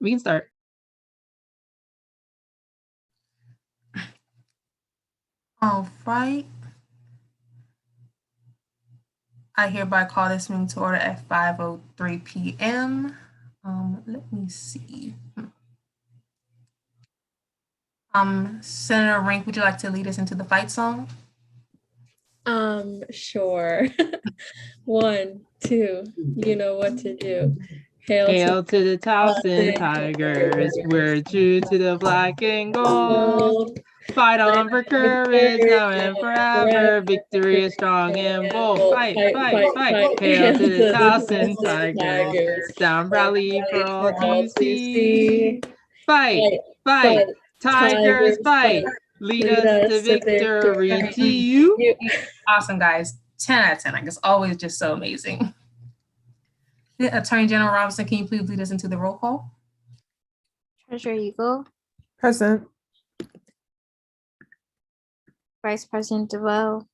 We can start. All right. I hereby call this meeting to order at 5:03 p.m. Let me see. Senator Rink, would you like to lead us into the fight song? Sure. 1, 2, you know what to do. Hail to the Towson Tigers, we're true to the black and gold. Fight on for courage now and forever. Victory is strong and bold. Fight, fight, fight. Hail to the Towson Tigers. Sound rally for all to see. Fight, fight. Tigers, fight. Lead us to victory. To you. Awesome, guys. 10 out of 10. Like, it's always just so amazing. Attorney General Robinson, can you please lead us into the roll call? Treasurer Eagle, Present. Vice President DeVoe,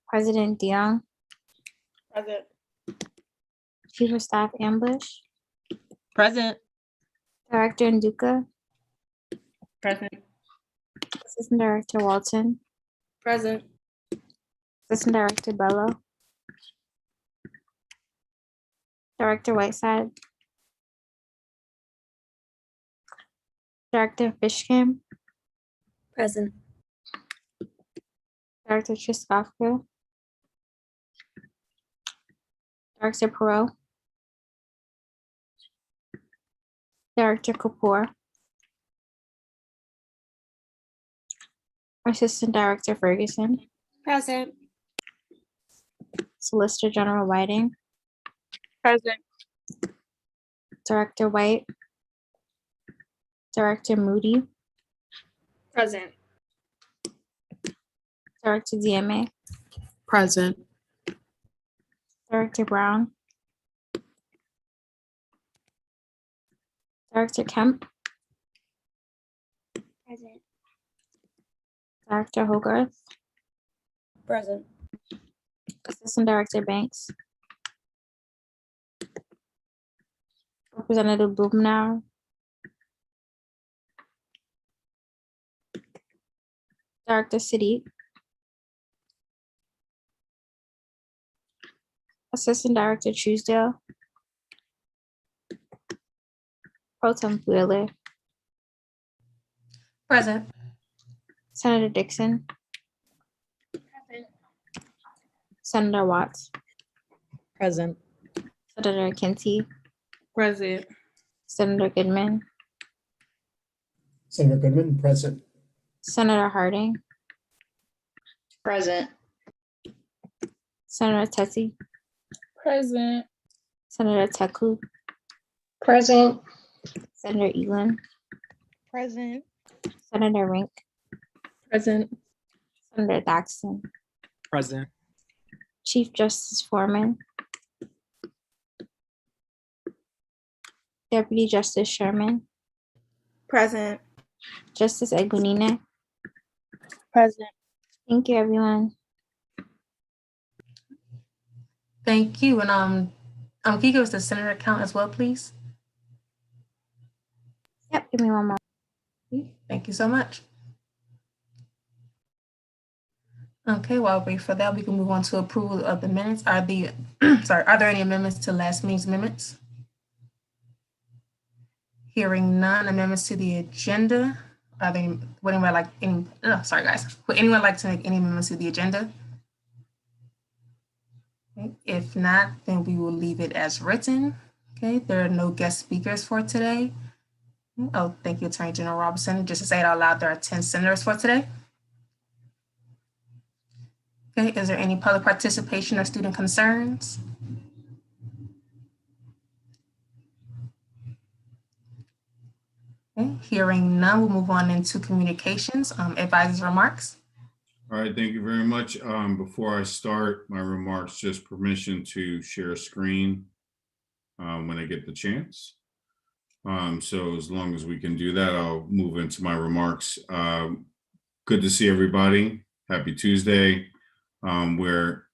President DeYoung, Present. Chief of Staff Ambush, Present. Director Nduka, Present. Assistant Director Walton, Present. Assistant Director Bello, Director Whiteside, Director Fishkin, Present. Director Triskovka, Director Perot, Director Kapoor, Assistant Director Ferguson, Present. Solicitor General Whiting, Present. Director White, Director Moody, Present. Director DMA, Present. Director Brown, Director Kemp, Present. Director Hogarth, Present. Assistant Director Banks, Representative Blumenauer, Director Siddiq, Assistant Director Truesdale, Pro Tem Wheeler, Present. Senator Dixon, Present. Senator Watts, Present. Senator Kinsey, Present. Senator Goodman, Senator Goodman, present. Senator Harding, Present. Senator Tessie, Present. Senator Teku, Present. Senator Elam, Present. Senator Rink, Present. Senator Daxton, Present. Chief Justice Foreman, Deputy Justice Sherman, Present. Justice Egunine. Present. Thank you, everyone. Thank you. And can you give us the senator count as well, please? Yep, give me one more. Thank you so much. Okay, while we wait for that, we can move on to approval of the minutes. Are there any amendments to last meeting's minutes? Hearing none. Amendments to the agenda. Would anyone like to make any amendments to the agenda? Okay, if not, then we will leave it as written. Okay, there are no guest speakers for today. Oh, thank you, Attorney General Robinson. Just to say it out loud, there are 10 senators for today. Okay, is there any public participation or student concerns? Okay, hearing none, we'll move on into communications. Advisors' remarks. All right, thank you very much. Before I start my remarks, just permission to share a screen when I get the chance. So as long as we can do that, I'll move into my remarks. Good to see everybody. Happy Tuesday. We're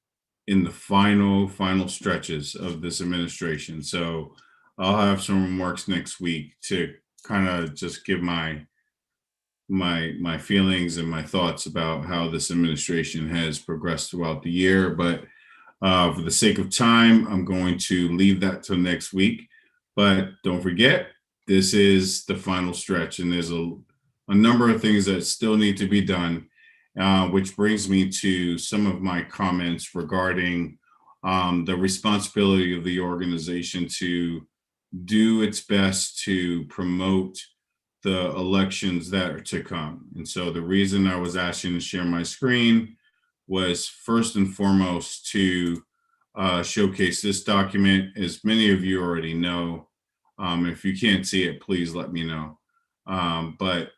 in the final stretches of this administration. So I'll have some remarks next week to kind of just give my feelings and my thoughts about how this administration has progressed throughout the year. But for the sake of time, I'm going to leave that till next week. But don't forget, this is the final stretch, and there's a number of things that still need to be done, which brings me to some of my comments regarding the responsibility of the organization to do its best to promote the elections that are to come. And so the reason I was asking to share my screen was first and foremost to showcase this document. As many of you already know, if you can't see it, please let me know. But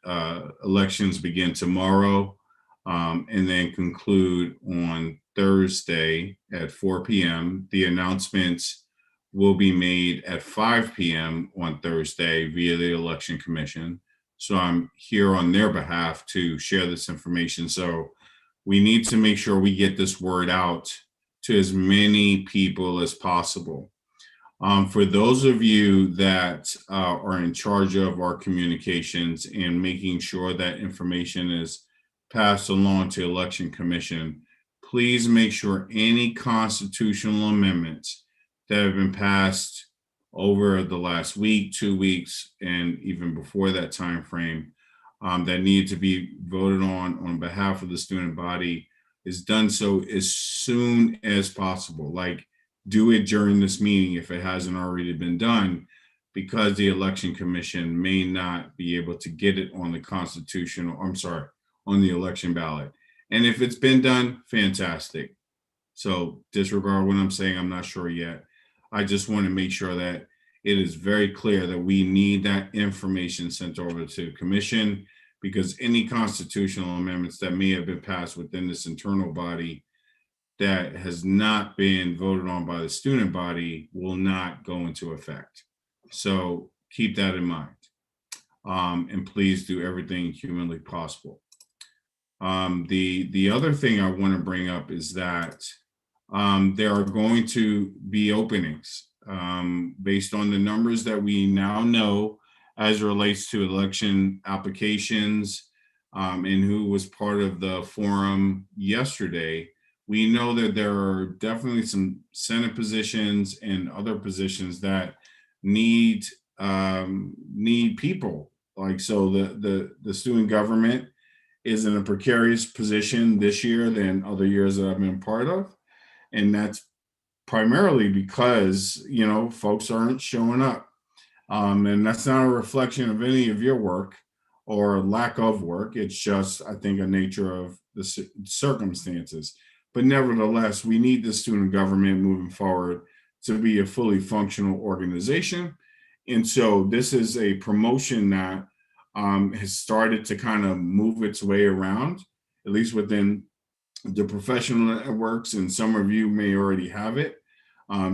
elections begin tomorrow and then conclude on Thursday at 4 p.m. The announcements will be made at 5 p.m. on Thursday via the Election Commission. So I'm here on their behalf to share this information. So we need to make sure we get this word out to as many people as possible. For those of you that are in charge of our communications and making sure that information is passed along to Election Commission, please make sure any constitutional amendments that have been passed over the last week, 2 weeks, and even before that time frame that need to be voted on behalf of the student body is done so as soon as possible. Like, do it during this meeting if it hasn't already been done, because the Election Commission may not be able to get it on the on the election ballot. And if it's been done, fantastic. So disregard what I'm saying, I'm not sure yet. I just want to make sure that it is very clear that we need that information sent over to the commission, because any constitutional amendments that may have been passed within this internal body that has not been voted on by the student body will not go into effect. So keep that in mind. And please do everything humanly possible. The other thing I want to bring up is that there are going to be openings based on the numbers that we now know as it relates to election applications and who was part of the forum yesterday. We know that there are definitely some Senate positions and other positions that need people. Like, so the student government is in a precarious position this year than other years that I've been part of. And that's primarily because, you know, folks aren't showing up. And that's not a reflection of any of your work or lack of work. It's just, I think, a nature of the circumstances. But nevertheless, we need the student government moving forward to be a fully functional organization. And so this is a promotion that has started to kind of move its way around, at least within the professional networks, and some of you may already have it.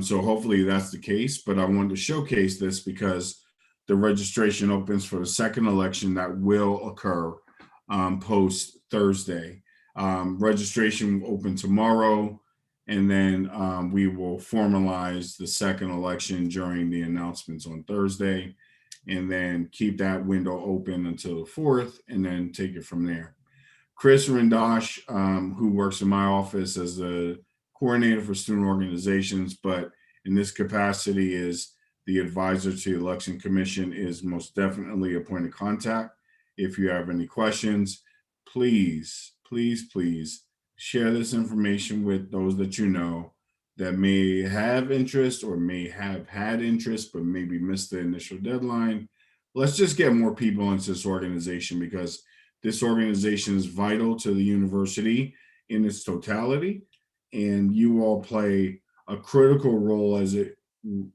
So hopefully that's the case, but I wanted to showcase this because the registration opens for the second election that will occur post Thursday. Registration will open tomorrow, and then we will formalize the second election during the announcements on Thursday, and then keep that window open until the 4th, and then take it from there. Chris Rendosh, who works in my office as the coordinator for student organizations, but in this capacity is the advisor to the Election Commission, is most definitely a point of contact. If you have any questions, please, please, please share this information with those that you know that may have interest or may have had interest, but maybe missed the initial deadline. Let's just get more people into this organization, because this organization is vital to the university in its totality. And you all play a critical role as it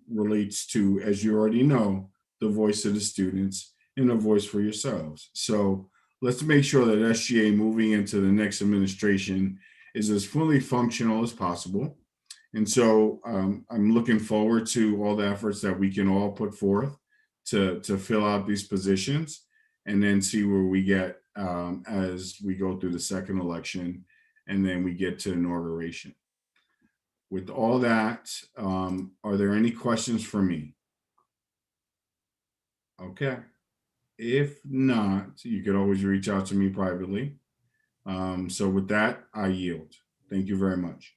relates to, as you already know, the voice of the students and a voice for yourselves. So let's make sure that SGA moving into the next administration is as fully functional as possible. And so I'm looking forward to all the efforts that we can all put forth to fill out these positions, and then see where we get as we go through the second election, and then we get to inauguration. With all that, are there any questions for me? Okay. If not, you could always reach out to me privately. So with that, I yield. Thank you very much.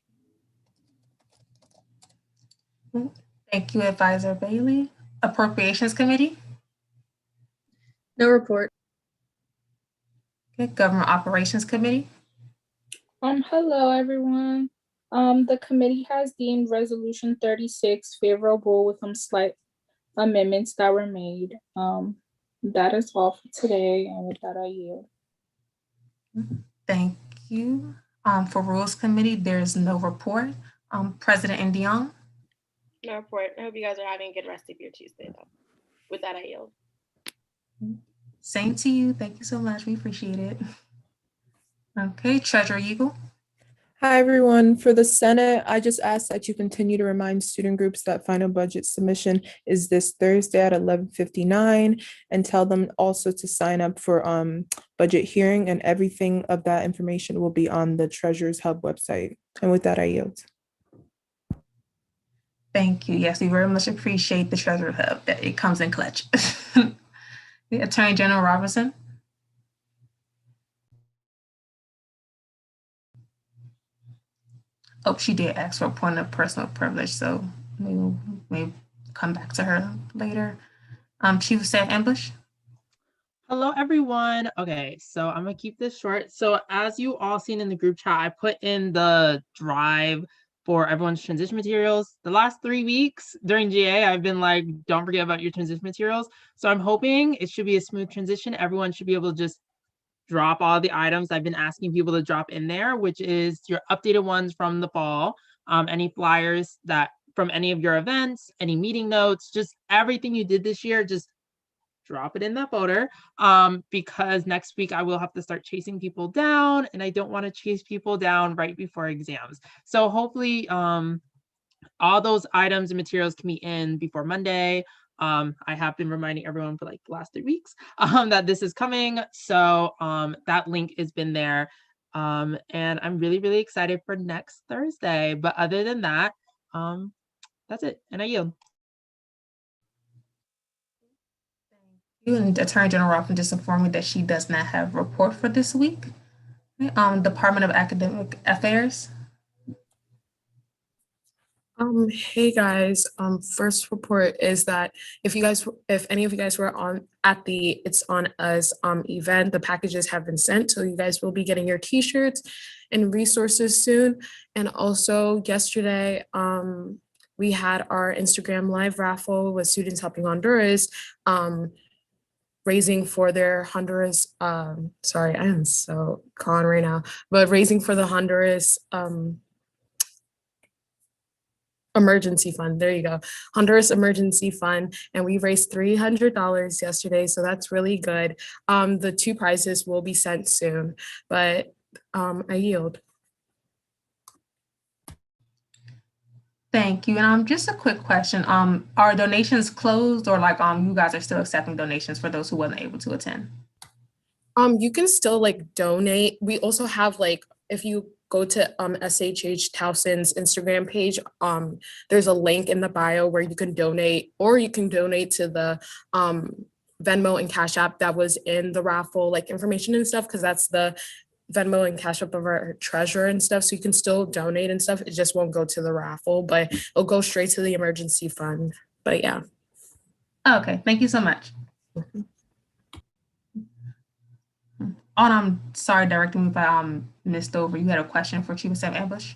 Thank you, Advisor Bailey. Appropriations Committee. No report. Okay, Government Operations Committee. Hello, everyone. The committee has deemed Resolution 36 favorable with some slight amendments that were made. That is all for today, and with that, I yield. Thank you. For Rules Committee, there's no report. President Indiong. No report. I hope you guys are having a good rest of your Tuesday, though. With that, I yield. Same to you. Thank you so much. We appreciate it. Okay, Treasurer Eagle. Hi, everyone. For the Senate, I just ask that you continue to remind student groups that final budget submission is this Thursday at 11:59, and tell them also to sign up for budget hearing, and everything of that information will be on the Treasurer's Hub website. And with that, I yield. Thank you. Yes, we very much appreciate the Treasurer Hub. That it comes in clutch. The Attorney General Robinson. Oh, she did ask for a point of personal privilege, so we'll come back to her later. Chief of Staff Ambush. Hello, everyone. Okay, so I'm gonna keep this short. So as you all seen in the group chat, I put in the drive for everyone's transition materials. The last 3 weeks during GA, I've been like, don't forget about your transition materials. So I'm hoping it should be a smooth transition. Everyone should be able to just drop all the items I've been asking people to drop in there, which is your updated ones from the fall, any flyers that from any of your events, any meeting notes, just everything you did this year, just drop it in that folder, because next week I will have to start chasing people down, and I don't want to chase people down right before exams. So hopefully all those items and materials can be in before Monday. I have been reminding everyone for like the last 3 weeks that this is coming. So that link has been there. And I'm really, really excited for next Thursday. But other than that, that's it. And I yield. You and Attorney General Robinson just informed me that she does not have a report for this week. Department of Academic Affairs. Hey guys, first report is that if any of you guys were at the It's On Us event, the packages have been sent, so you guys will be getting your t-shirts and resources soon. And also yesterday, we had our Instagram live raffle with Students Helping Honduras, raising for their Honduras, sorry, I am so con right now, but raising for the Honduras emergency fund. There you go. Honduras emergency fund. And we raised $300 yesterday. So that's really good. The 2 prizes will be sent soon, but I yield. Thank you. And just a quick question. Are donations closed, or like you guys are still accepting donations for those who wasn't able to attend? You can still like donate. We also have like, if you go to SHH Towson's Instagram page, there's a link in the bio where you can donate, or you can donate to the Venmo and Cash App that was in the raffle, like information and stuff, because that's the Venmo and Cash App of our treasurer and stuff. So you can still donate and stuff. It just won't go to the raffle, but it'll go straight to the emergency fund. But yeah. Okay, thank you so much. I'm sorry, Director, if I missed over. You had a question for Chief of Staff Ambush?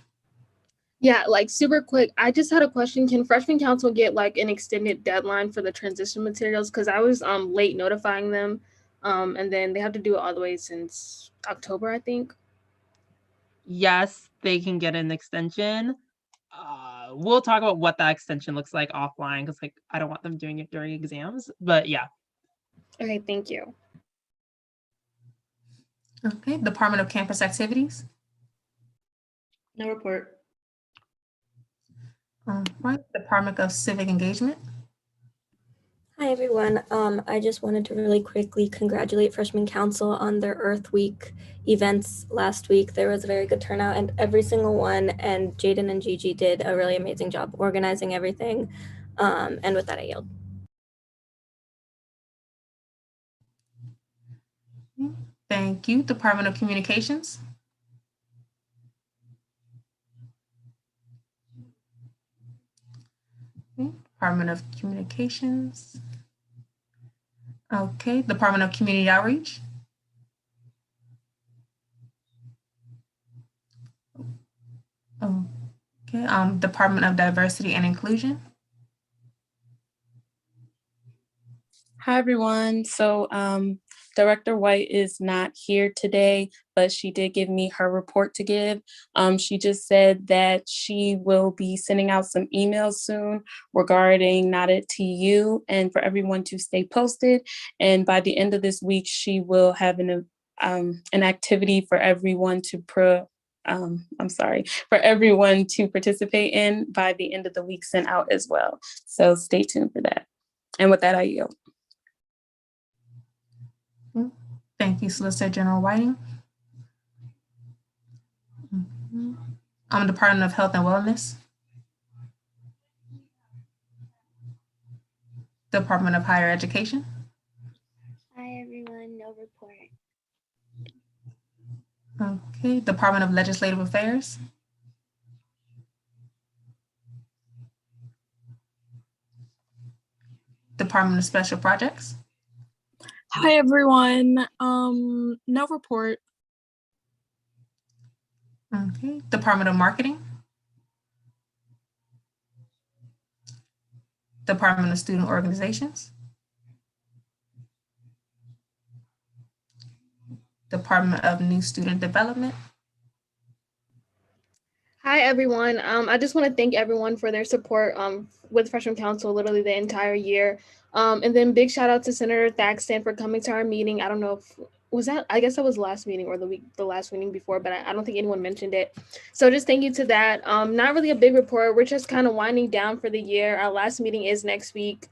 Yeah, like super quick. I just had a question. Can freshman council get like an extended deadline for the transition materials? Because I was late notifying them, and then they have to do it all the way since October, I think. Yes, they can get an extension. We'll talk about what that extension looks like offline, because like I don't want them doing it during exams. But yeah. Okay, thank you. Okay, Department of Campus Activities. No report. Right, Department of Civic Engagement. Hi, everyone. I just wanted to really quickly congratulate Freshman Council on their Earth Week events last week. There was a very good turnout, and every single one, and Jaden and Gigi did a really amazing job organizing everything. And with that, I yield. Thank you. Department of Communications. Department of Communications. Okay, Department of Community Outreach. Okay, Department of Diversity and Inclusion. Hi, everyone. So Director White is not here today, but she did give me her report to give. She just said that she will be sending out some emails soon regarding Not at TU and for everyone to stay posted. And by the end of this week, she will have an activity for everyone to for everyone to participate in by the end of the week sent out as well. So stay tuned for that. And with that, I yield. Thank you, Solicitor General Whiting. Department of Health and Wellness. Department of Higher Education. Hi, everyone. No report. Okay, Department of Legislative Affairs. Department of Special Projects. Hi, everyone. No report. Okay, Department of Marketing. Department of Student Organizations. Department of New Student Development. Hi, everyone. I just want to thank everyone for their support with Freshman Council literally the entire year. And then big shout out to Senator Thaxton for coming to our meeting. I don't know if I guess that was last meeting or the last meeting before, but I don't think anyone mentioned it. So just thank you to that. Not really a big report. We're just kind of winding down for the year. Our last meeting is next week.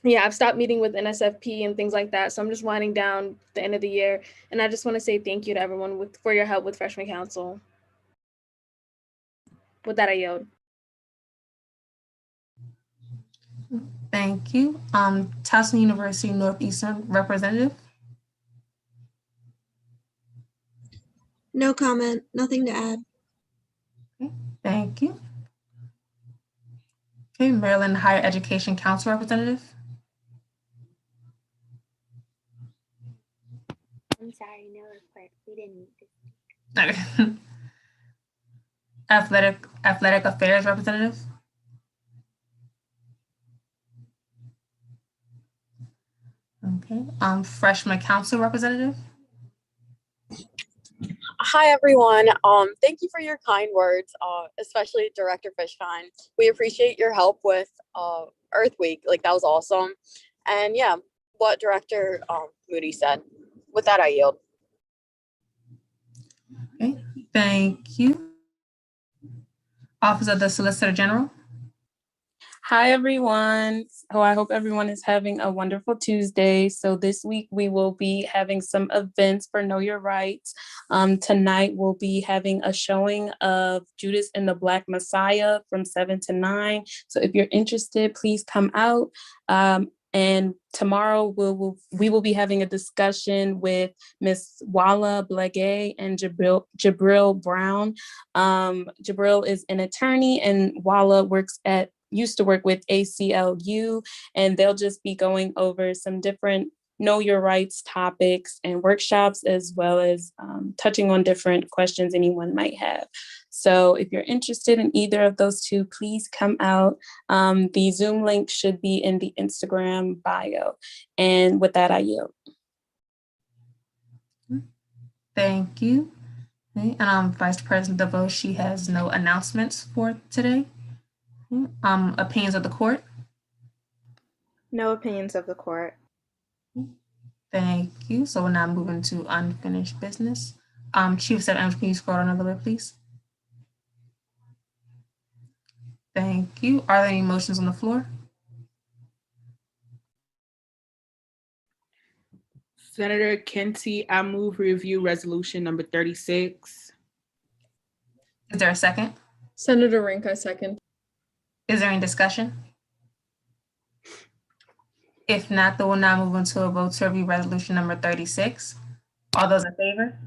Yeah, I've stopped meeting with NSFP and things like that. So I'm just winding down the end of the year. And I just want to say thank you to everyone for your help with Freshman Council. With that, I yield. Thank you. Towson University Northeastern representative. No comment, nothing to add. Okay, thank you. Okay, Maryland Higher Education Council representative. I'm sorry, no report. We didn't need to. Okay. Athletic Affairs representative. Okay. Freshman Council representative. Hi, everyone. Thank you for your kind words, especially Director Fishkind. We appreciate your help with Earth Week. Like, that was awesome. And yeah, what Director Moody said. With that, I yield. Okay, thank you. Office of the Solicitor General. Hi, everyone. So I hope everyone is having a wonderful Tuesday. So this week we will be having some events for Know Your Rights. Tonight we'll be having a showing of Judas and the Black Messiah from 7 to 9. So if you're interested, please come out. And tomorrow we will be having a discussion with Miss Wala Blagay and Jabril Brown. Jabril is an attorney and Wala used to work with ACLU, and they'll just be going over some different Know Your Rights topics and workshops, as well as touching on different questions anyone might have. So if you're interested in either of those two, please come out. The Zoom link should be in the Instagram bio. And with that, I yield. Thank you. Okay, and Vice President DeVos, she has no announcements for today. Opinions of the court. No opinions of the court. Thank you. So we're now moving to unfinished business. Chief Step, can you scroll down a little bit, please? Thank you. Are there any motions on the floor? Senator Kinsey, I move review resolution number 36. Is there a second? Senator Rink, I second. Is there any discussion? If not, then we'll now move into a vote to review resolution number 36. All those in favor?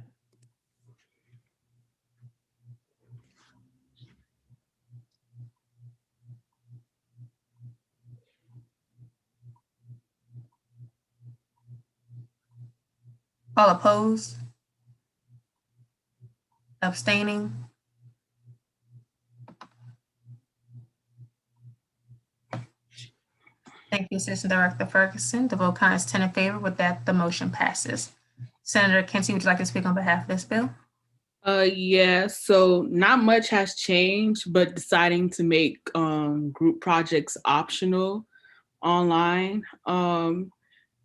All opposed? Abstaining? Thank you, Assistant Director Ferguson. The vote count is 10 in favor. With that, the motion passes. Senator Kinsey, would you like to speak on behalf of this bill? Yeah, so not much has changed, but deciding to make group projects optional online.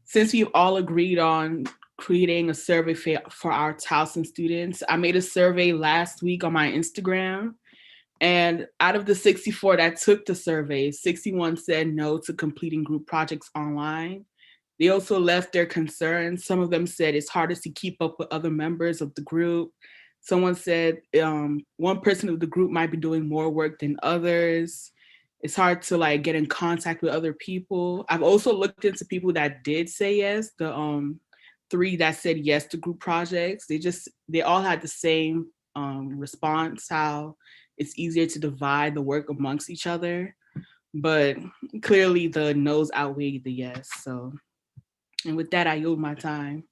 Since we've all agreed on creating a survey for our Towson students, I made a survey last week on my Instagram. And out of the 64 that took the survey, 61 said no to completing group projects online. They also left their concerns. Some of them said it's harder to keep up with other members of the group. Someone said one person of the group might be doing more work than others. It's hard to like get in contact with other people. I've also looked into people that did say yes, the 3 that said yes to group projects. They all had the same response, how it's easier to divide the work amongst each other. But clearly the no's outweighed the yes. So, and with that, I yield my time.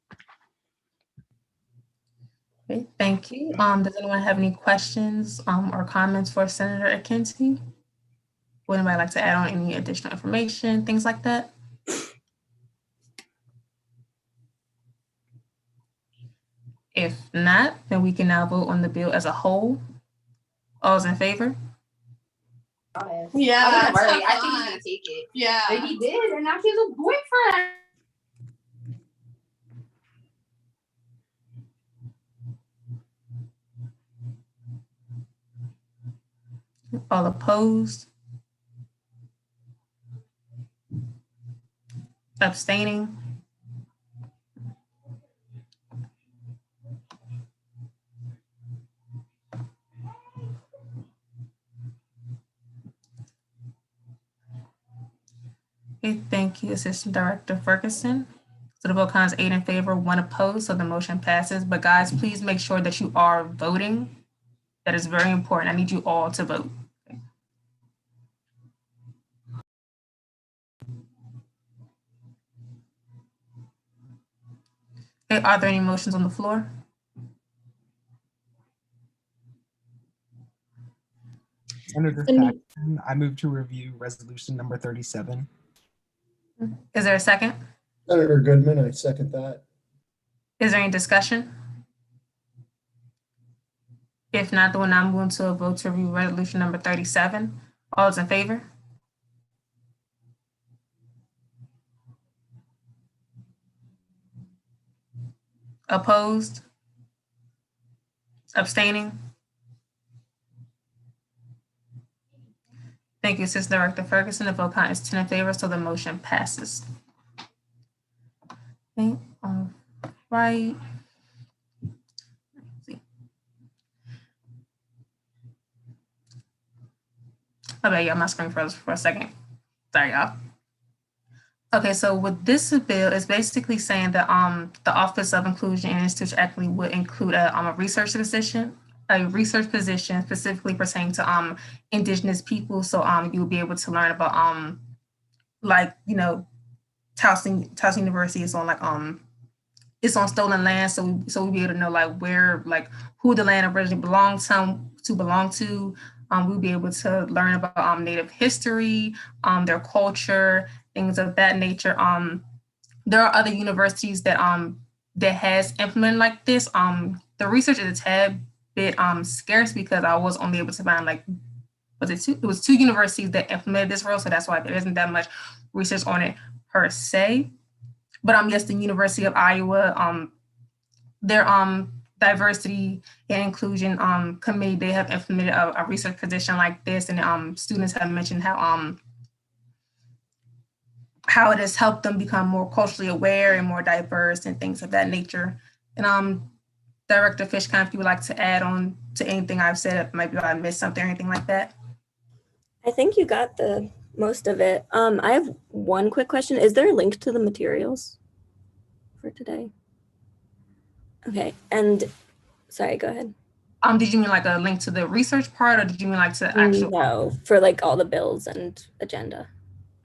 Okay, thank you. Does anyone have any questions or comments for Senator Akinci? Would anybody like to add on any additional information, things like that? If not, then we can now vote on the bill as a whole. All those in favor? Yeah, I that's think he's fine. gonna take it. Yeah. But he did, and now she has a boyfriend. All opposed? Abstaining? Okay, thank you, Assistant Director Ferguson. So the vote count is 8 in favor, 1 opposed, so the motion passes. But guys, please make sure that you are voting. That is very important. I need you all to vote. Okay, are there any motions on the floor? Senator Thaxton, I move to review resolution number 37. Is there a second? Senator Goodman, I second that. Is there any discussion? If not, then we'll now move into a vote to review resolution number 37. All those in favor? Opposed? Abstaining? Thank you, Assistant Director Ferguson. The vote count is 10 in favor, so the motion passes. Okay, all right. Let's see. Okay, yeah, my screen froze for a second. Sorry, y'all. Okay, so with this bill, it's basically saying that the Office of Inclusion and Institutional Equity would include a research position specifically pertaining to Indigenous people. So you will be able to learn about like, you know, Towson University is on like it's on stolen land, so we'll be able to know like where, like who the land originally belonged to. We'll be able to learn about Native history, their culture, things of that nature. There are other universities that has implemented like this. The research is a tad bit scarce because I was only able to find like, it was 2 universities that implemented this role, so that's why there isn't that much research on it per se. But yes, the University of Iowa, their diversity and inclusion committee, they have implemented a research position like this, and students have mentioned how it has helped them become more culturally aware and more diverse and things of that nature. And Director Fishkind, if you would like to add on to anything I've said, maybe I missed something or anything like that. I think you got the most of it. I have one quick question. Is there a link to the materials for today? Okay, and sorry, go ahead. Did you mean like a link to the research part, or did you mean like to actual? No, for like all the bills and agenda.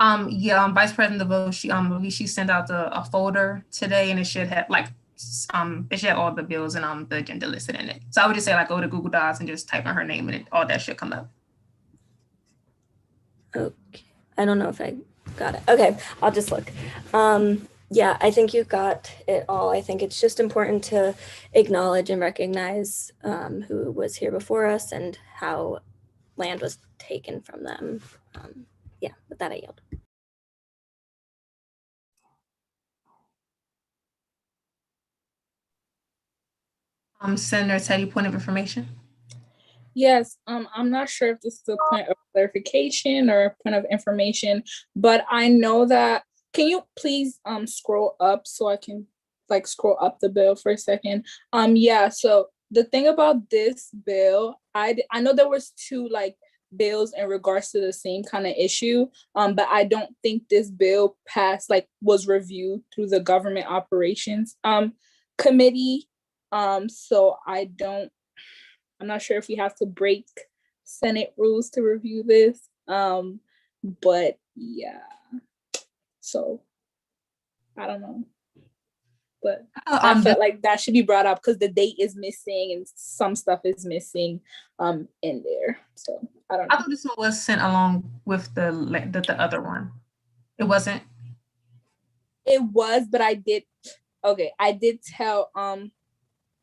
Yeah, Vice President DeVoe, she sent out a folder today, and it should have like it should have all the bills and the agenda listed in it. So I would just say like go to Google Docs and just type in her name, and all that should come up. Okay, I don't know if I got it. Okay, I'll just look. Yeah, I think you got it all. I think it's just important to acknowledge and recognize who was here before us and how land was taken from them. Yeah, with that I yield. Senator Teddy, point of information. Yes, I'm not sure if this is a point of clarification or a point of information, but I know that, can you please scroll up so I can like scroll up the bill for a second? Yeah, so the thing about this bill, I know there was two like bills in regards to the same kind of issue, but I don't think this bill passed, like was reviewed through the Government Operations Committee. So I'm not sure if we have to break Senate rules to review this, but yeah, so I don't know, but I felt like that should be brought up because the date is missing and some stuff is missing in there, so I don't know. I thought this one was sent along with the other one. It wasn't? It was, but I did tell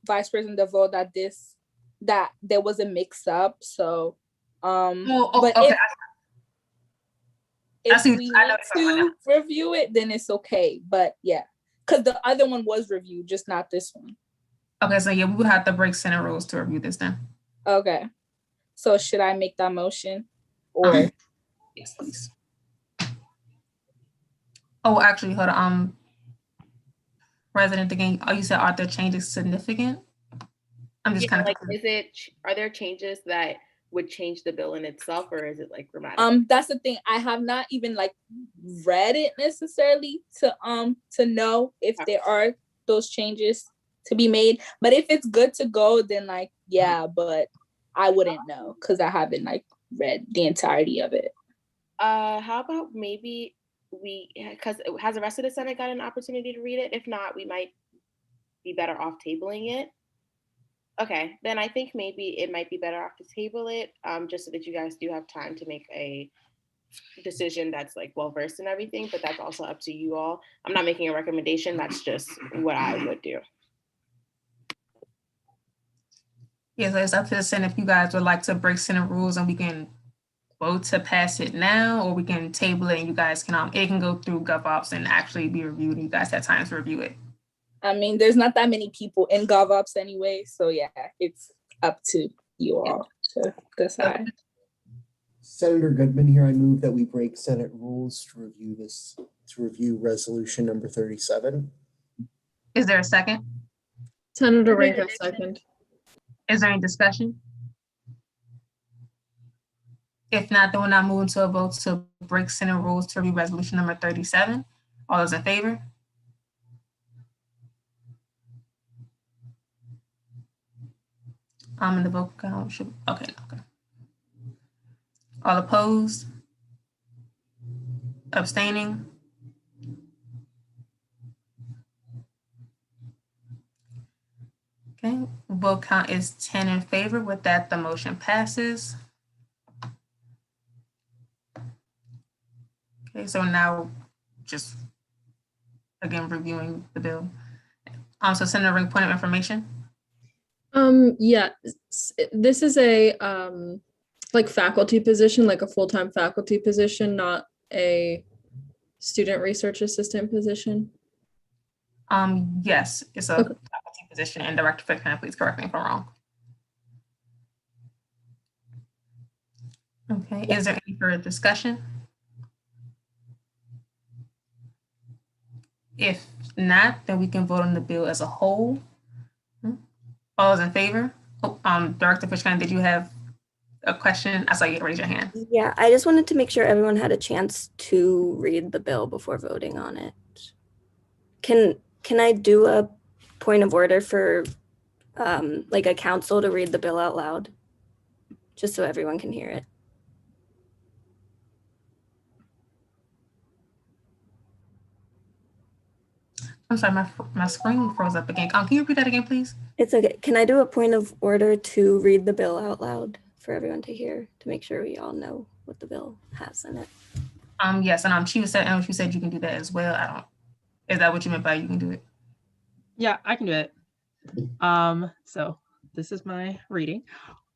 Vice President DeVoe that there was a mix up, so but okay. if we need to review it, then it's okay, but yeah, because the other one was reviewed, just not this one. Okay, so yeah, we would have to break Senate rules to review this then. Okay, so should I make that motion or? Yes, please. Oh, actually, hold on. President, again, you said, are there changes significant? I'm just kind of like, are there changes that would change the bill in itself, or is it like grammatic? That's the thing. I have not even like read it necessarily to know if there are those changes to be made. But if it's good to go, then like yeah, but I wouldn't know because I haven't like read the entirety of it. How about maybe because has the rest of the Senate got an opportunity to read it? If not, we might be better off tabling it. Okay, then I think maybe it might be better off to table it, just so that you guys do have time to make a decision that's like well-versed in everything, but that's also up to you all. I'm not making a recommendation, that's just what I would do. Yeah, so it's up to the Senate if you guys would like to break Senate rules and we can vote to pass it now, or we can table it and you guys can, it can go through GovOps and actually be reviewed and you guys have time to review it. I mean, there's not that many people in GovOps anyway, so yeah, it's up to you all to decide. Senator Goodman here. I move that we break Senate rules to review resolution number 37. Is there a second? Senator Rankin, second. Is there any discussion? If not, then we'll now move into a vote to break Senate rules to review resolution number 37. All those in favor? And the vote count should, okay. All opposed? Abstaining? Okay, vote count is 10 in favor. With that, the motion passes. Okay, so now just again reviewing the bill. So Senator Ring, point of information. Yeah, this is a like faculty position, like a full-time faculty position, not a student research assistant position. Yes, it's a faculty position, and Director Fish, can I please correct me if I'm wrong? Okay, is there any further discussion? If not, then we can vote on the bill as a whole. All those in favor? Oh, Director Fishkind, did you have a question? I saw you raise your hand. Yeah, I just wanted to make sure everyone had a chance to read the bill before voting on it. Can I do a point of order for like a council to read the bill out loud? Just so everyone can hear it. I'm sorry, my screen froze up again. Can you repeat that again, please? It's okay. Can I do a point of order to read the bill out loud for everyone to hear, to make sure we all know what the bill has in it? Yes, and she said you can do that as well. Is that what you meant by you can do it? Yeah, I can do it. So this is my reading.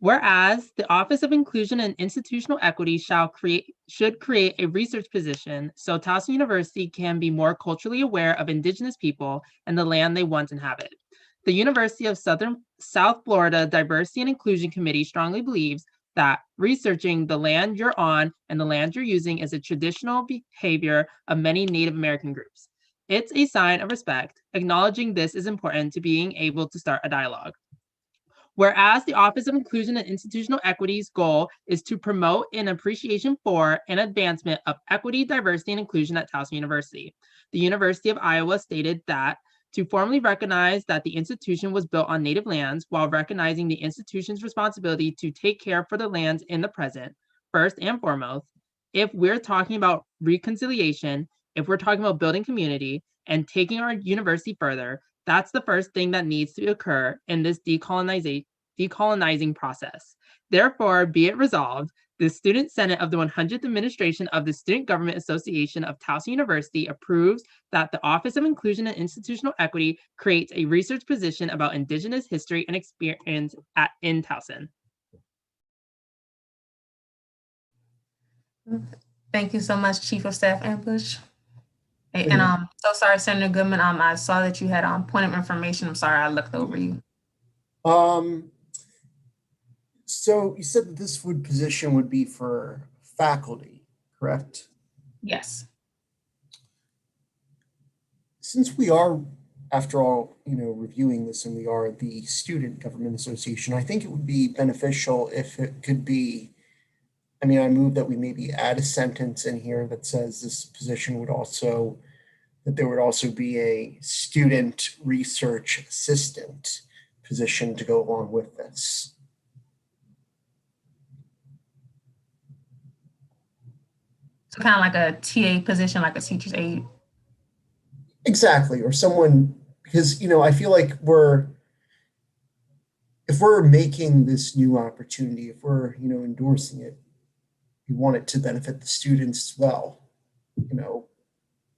Whereas the Office of Inclusion and Institutional Equity should create a research position so Towson University can be more culturally aware of Indigenous people and the land they once inhabited. The University of South Florida Diversity and Inclusion Committee strongly believes that researching the land you're on and the land you're using is a traditional behavior of many Native American groups. It's a sign of respect. Acknowledging this is important to being able to start a dialogue. Whereas the Office of Inclusion and Institutional Equity's goal is to promote an appreciation for and advancement of equity, diversity, and inclusion at Towson University. The University of Iowa stated that to formally recognize that the institution was built on Native lands while recognizing the institution's responsibility to take care for the lands in the present, first and foremost, if we're talking about reconciliation, if we're talking about building community and taking our university further, that's the first thing that needs to occur in this decolonizing process. Therefore, be it resolved, the Student Senate of the 100th Administration of the Student Government Association of Towson University approves that the Office of Inclusion and Institutional Equity creates a research position about Indigenous history and experience in Towson. Thank you so much, Chief of Staff Ambush. And so sorry, Senator Goodman. I saw that you had point of information. I'm sorry, I looked over you. So you said that this position would be for faculty, correct? Yes. Since we are, after all, reviewing this, and we are the Student Government Association, I think it would be beneficial if it could be, I move that we maybe add a sentence in here that says this position would also, that there would also be a student research assistant position to go along with this. So kind of like a TA position, like a teacher's aide. Exactly, or someone, because, I feel like if we're making this new opportunity, if we're, endorsing it, we want it to benefit the students as well,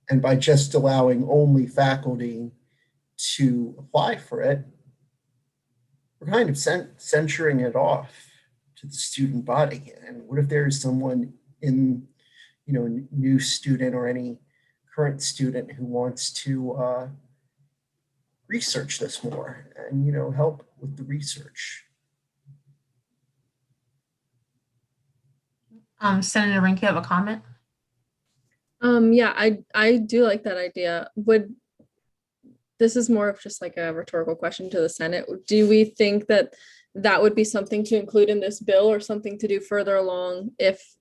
and by just allowing only faculty to apply for it, we're kind of censoring it off to the student body. And what if there is someone in, a new student or any current student who wants to research this more and, help with the research? Senator Rink, you have a comment? Yeah, I do like that idea. This is more of just like a rhetorical question to the Senate. Do we think that that would be something to include in this bill or something to do further along if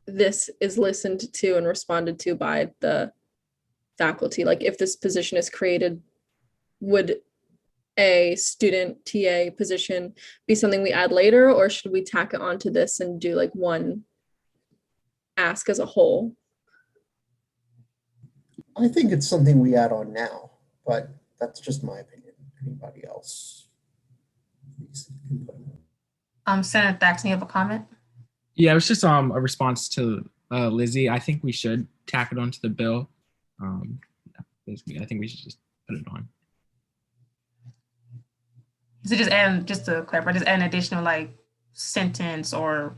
this is listened to and responded to by the faculty? Like if this position is created, would a student TA position be something we add later, or should we tack it onto this and do like one ask as a whole? I think it's something we add on now, but that's just my opinion. Anybody else? Senator Thaxton, you have a comment? Yeah, it was just a response to Lizzie. I think we should tack it onto the bill. Basically, I think we should just put it on. So just to clarify, just add an additional like sentence or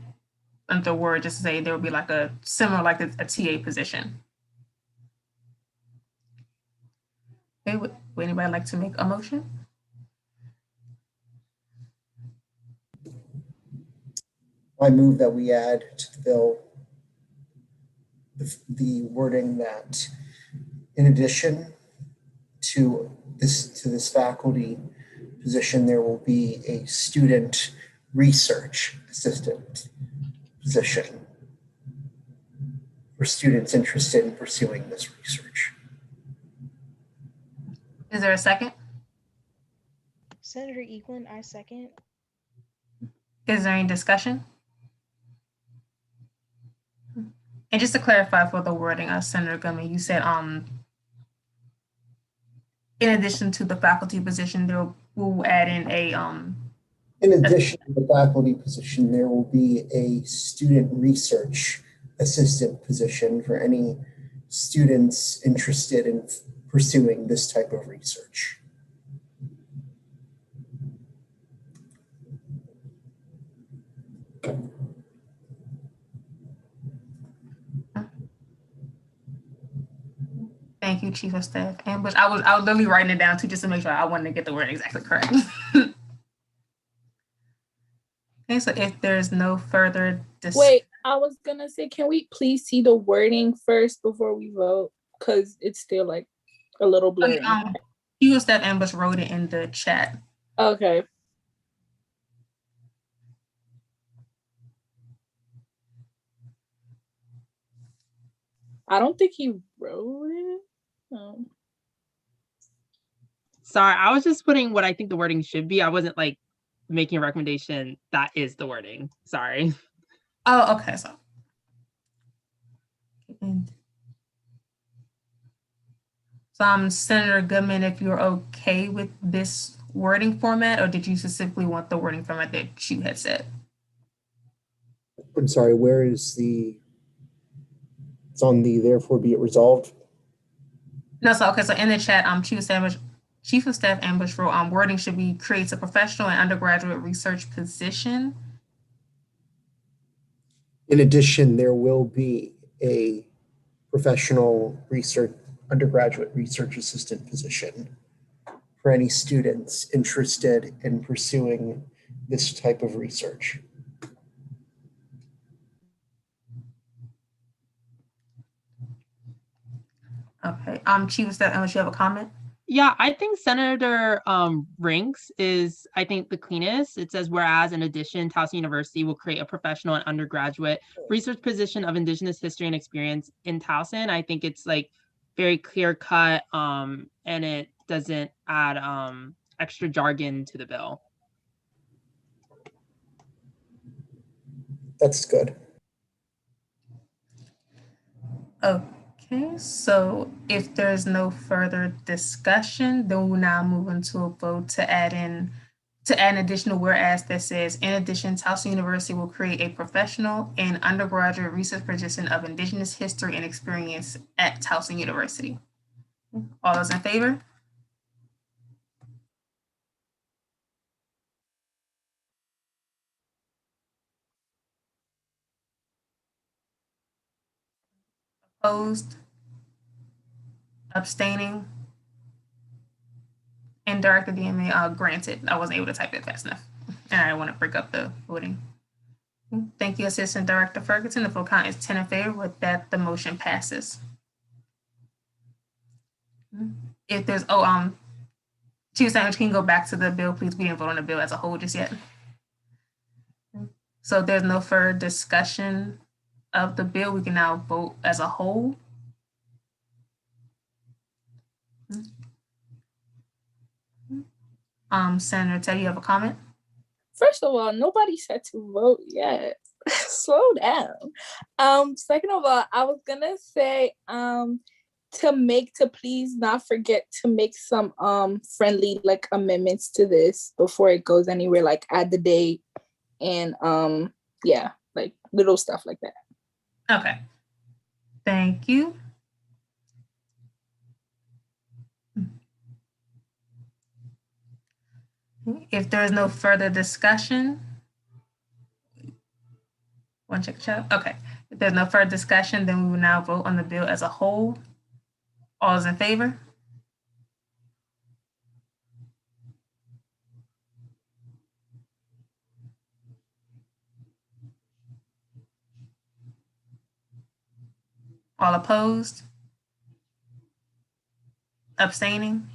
the word, just to say there would be like a similar, like a TA position. Okay, would anybody like to make a motion? I move that we add to the bill the wording that in addition to this faculty position, there will be a student research assistant position for students interested in pursuing this research. Is there a second? Senator Eklund, I second. Is there any discussion? And just to clarify for the wording, Senator Gummy, you said in addition to the faculty position, we'll add in a In addition to the faculty position, there will be a student research assistant position for any students interested in pursuing this type of research. Thank you, Chief of Staff Ambush. I was literally writing it down too, just to make sure I wanted to get the word exactly correct. Okay, so if there's no further Wait, I was gonna say, can we please see the wording first before we vote? Because it's still like a little blurry. Chief of Staff Ambush wrote it in the chat. Okay. I don't think he wrote it. Oh. Sorry, I was just putting what I think the wording should be. I wasn't like making a recommendation. That is the wording. Sorry. Oh, okay. So. Senator Goodman, if you're okay with this wording format, or did you specifically want the wording format that you had said? I'm sorry, where is it's on the therefore be it resolved? No, so okay, so in the chat, Chief of Staff Ambush wrote, wording should be creates a professional and undergraduate research position. In addition, there will be a professional research undergraduate research assistant position for any students interested in pursuing this type of research. Okay, Chief of Staff Ambush, you have a comment? Yeah, I think Senator Rinks is, I think, the cleanest. It says, whereas in addition, Towson University will create a professional and undergraduate research position of Indigenous history and experience in Towson. I think it's like very clear cut and it doesn't add extra jargon to the bill. That's good. Okay, so if there's no further discussion, then we'll now move into a vote to add an additional whereas that says, in addition, Towson University will create a professional and undergraduate research position of Indigenous history and experience at Towson University. All those in favor? Opposed? Abstaining? And Director DMA, granted. I wasn't able to type it fast enough. And I want to break up the voting. Thank you, Assistant Director Ferguson. The vote count is 10 in favor. With that, the motion passes. If there's, Chief Sandwich, can you go back to the bill, please? We didn't vote on the bill as a whole just yet. So if there's no further discussion of the bill, we can now vote as a whole. Senator Teddy, you have a comment? First of all, nobody said to vote yet. Slow down. Second of all, I was gonna say to please not forget to make some friendly like amendments to this before it goes anywhere, like add the date and yeah, like little stuff like that. Okay. Thank you. If there is no further discussion, one check chat. Okay. If there's no further discussion, then we will now vote on the bill as a whole. All is in favor? All opposed? Abstaining?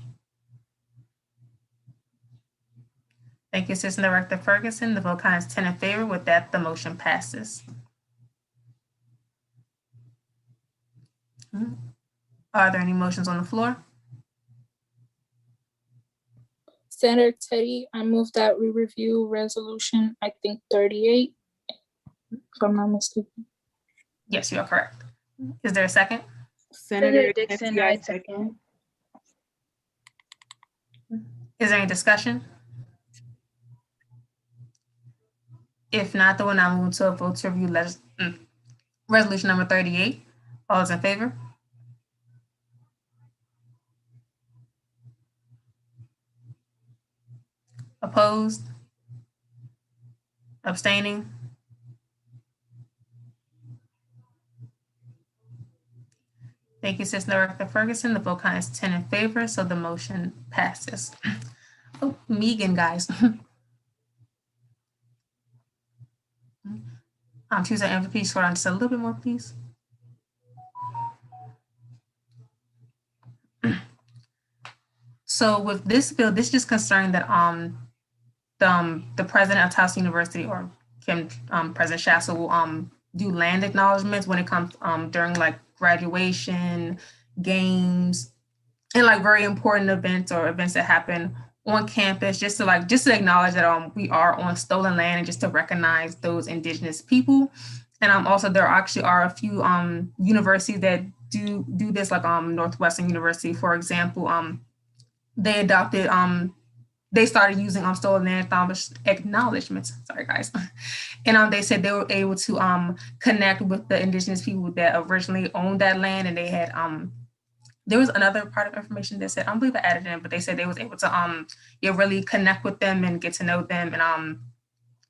Thank you, Assistant Director Ferguson. The vote count is 10 in favor. With that, the motion passes. Are there any motions on the floor? Senator Teddy, I move that we review resolution, I think 38, if I'm not mistaken. Yes, you are correct. Is there a second? Senator Dixon, I second. Is there any discussion? If not, then we'll now move to a vote to review resolution number 38. All those in favor? Opposed? Abstaining? Thank you, Assistant Director Ferguson. The vote count is 10 in favor, so the motion passes. Oh, Megan, guys. Choose our MVP. Scroll down just a little bit more, please. So with this bill, this is just concerning that the president of Towson University, or President Shasta, will do land acknowledgements when it comes during like graduation, games, and like very important events or events that happen on campus, just to acknowledge that we are on stolen land and just to recognize those indigenous people. And also there actually are a few universities that do this, like Northwestern University, for example. They adopted they started using stolen land acknowledgements. Sorry, guys. And they said they were able to connect with the indigenous people that originally owned that land, and they had there was another part of information that said, I don't believe I added in, but they said they was able to really connect with them and get to know them, and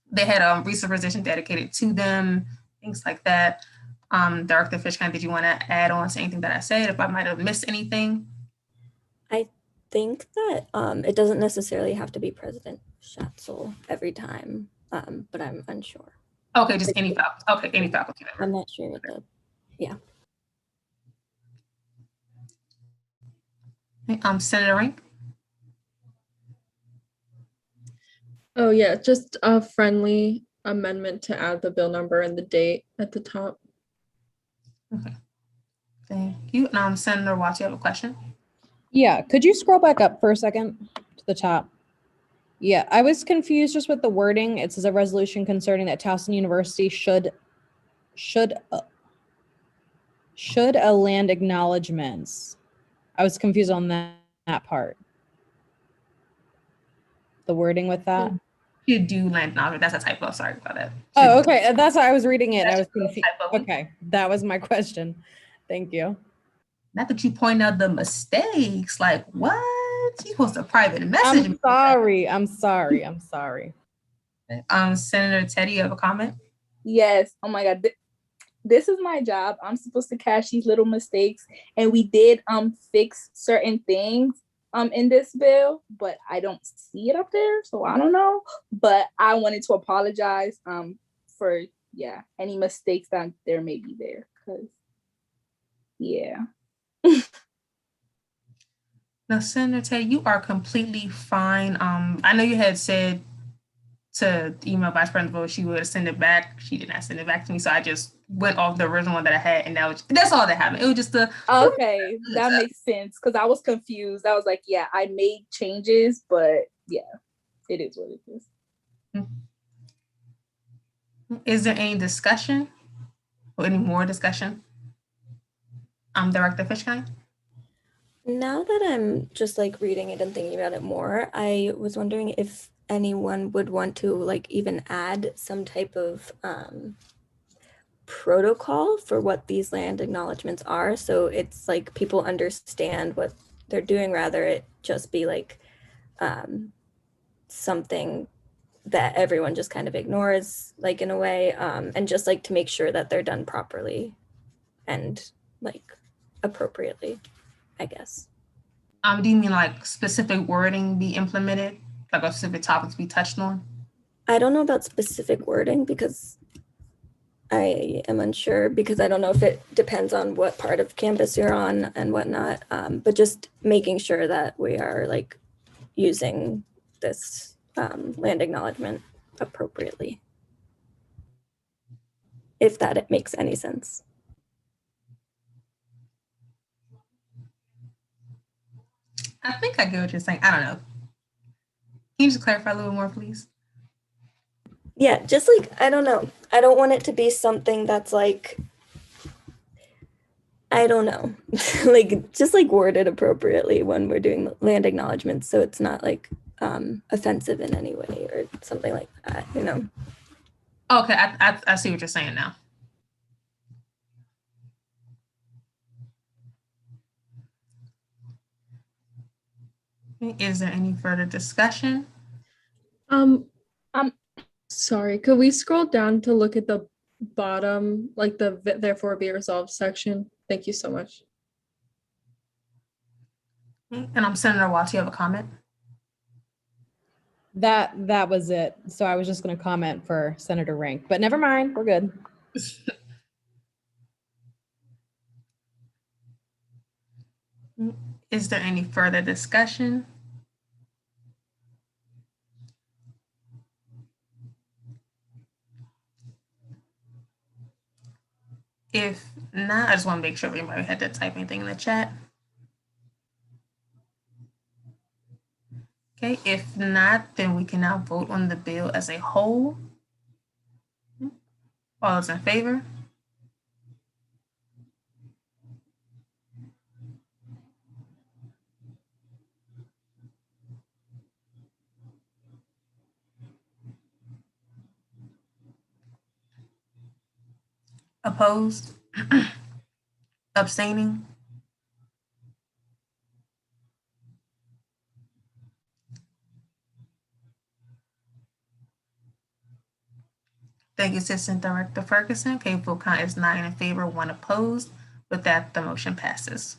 they had a research position dedicated to them, things like that. Director Fishkind, did you want to add on to anything that I said, if I might have missed anything? I think that it doesn't necessarily have to be President Schatzel every time, but I'm unsure. Okay, just any faculty. Okay, any faculty member. I'm not sure what the, yeah. Senator Rink. Oh yeah, just a friendly amendment to add the bill number and the date at the top. Okay. Thank you. Senator Watts, you have a question? Yeah, could you scroll back up for a second to the top? Yeah, I was confused just with the wording. It says a resolution concerning that Towson University should a land acknowledgements. I was confused on that part. The wording with that. You do land acknowledgement. That's a typo. Sorry about that. Oh, okay. That's how I was reading it. I was confused. Okay, that was my question. Thank you. Not that you point out the mistakes. Like, what? You supposed to private message me. I'm sorry. Senator Teddy, you have a comment? Yes. Oh my God. This is my job. I'm supposed to catch these little mistakes, and we did fix certain things in this bill, but I don't see it up there, so I don't know. But I wanted to apologize for any mistakes that there may be there, because Now, Senator Teddy, you are completely fine. I know you had said to email Vice President Vogt she would send it back. She did not send it back to me, so I just went off the original one that I had, and that's all that happened. It was just okay, that makes sense, because I was confused. I was like, I made changes, but it is what it is. Is there any discussion or any more discussion? Director Fishkind? Now that I'm just like reading it and thinking about it more, I was wondering if anyone would want to like even add some type of protocol for what these land acknowledgements are, so it's like people understand what they're doing, rather it just be like something that everyone just kind of ignores, like in a way, and just like to make sure that they're done properly and like appropriately, I guess. Do you mean like specific wording be implemented, like a specific topics be touched on? I don't know about specific wording because I am unsure, because I don't know if it depends on what part of campus you're on and whatnot, but just making sure that we are like using this land acknowledgement appropriately. If that makes any sense. I think I get what you're saying. I don't know. Can you just clarify a little more, please? Yeah, just like, I don't know. I don't want it to be something that's like, I don't know, like just like worded appropriately when we're doing land acknowledgements, so it's not like offensive in any way or something like that, you know? Okay, I see what you're saying now. Is there any further discussion? Sorry, could we scroll down to look at the bottom, like the therefore be resolved section? Thank you so much. And Senator Watts, you have a comment? That was it. So I was just going to comment for Senator Rank, but never mind. We're good. Is there any further discussion? If not, I just want to make sure everybody had to type anything in the chat. Okay, if not, then we can now vote on the bill as a whole. All those in favor? Opposed? Abstaining? Thank you, Assistant Director Ferguson. Okay, vote count is 9 in favor, 1 opposed. With that, the motion passes.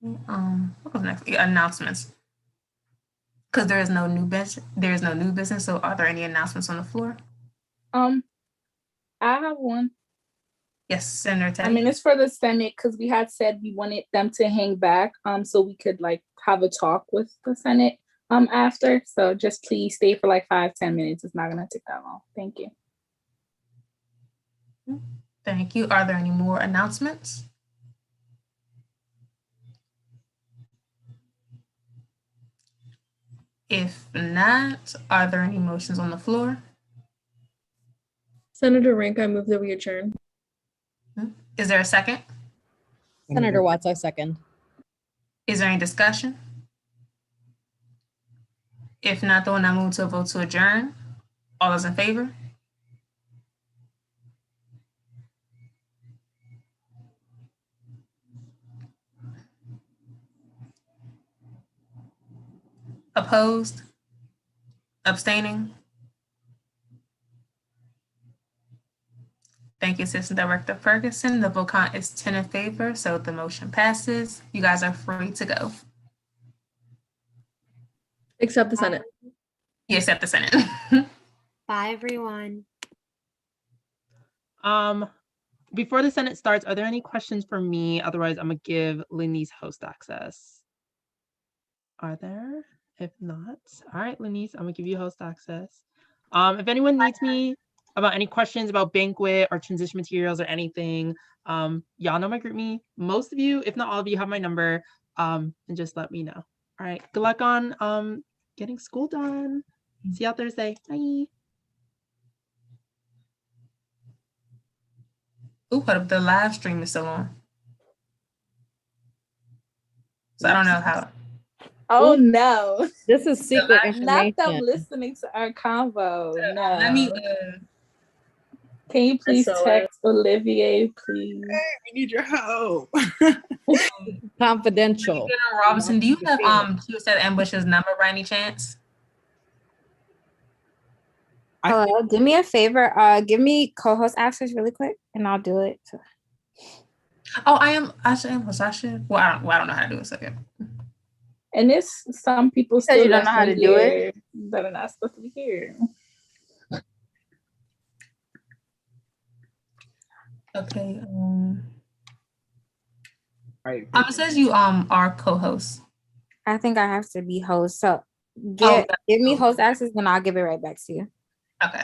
What was next? Yeah, announcements. Because there is no new business. So are there any announcements on the floor? I have one. Yes, Senator Teddy. I mean, it's for the Senate because we had said we wanted them to hang back, so we could like have a talk with the Senate after. So just please stay for like 5-10 minutes. It's not gonna take that long. Thank you. Thank you. Are there any more announcements? If not, are there any motions on the floor? Senator Rank, I move that we adjourn. Is there a second? Senator Watts, I second. Is there any discussion? If not, then I move to a vote to adjourn. All those in favor? Opposed? Abstaining? Thank you, Assistant Director Ferguson. The vote count is 10 in favor, so the motion passes. You guys are free to go. Except the Senate. Yeah, except the Senate. Bye, everyone. Before the Senate starts, are there any questions for me? Otherwise, I'm gonna give Lenice host access. Are there? If not, all right, Lenice, I'm gonna give you host access. If anyone needs me about any questions about banquet or transition materials or anything, y'all know my group me. Most of you, if not all of you, have my number. And just let me know. All right. Good luck on getting school done. See y'all Thursday. Bye. Ooh, but the live stream is still on. So I don't know how. Oh no. This is secret Not information. them listening to our convo. No. Let me Can you please SOS. text Olivier, please? We need your help. Confidential. General Robinson, do you have Suicide Ambush's number by any chance? Hello, do me a favor. Give me co-host access really quick, and I'll do it. Oh, I am. I should. Well, I don't know how to do it. So okay. And it's some people Said still you don't know how to do it? here that are not supposed to be here. Okay. Right. It says you are co-host. I think I have to be host. So Oh, give me host access, then I'll give it right back to you. Okay.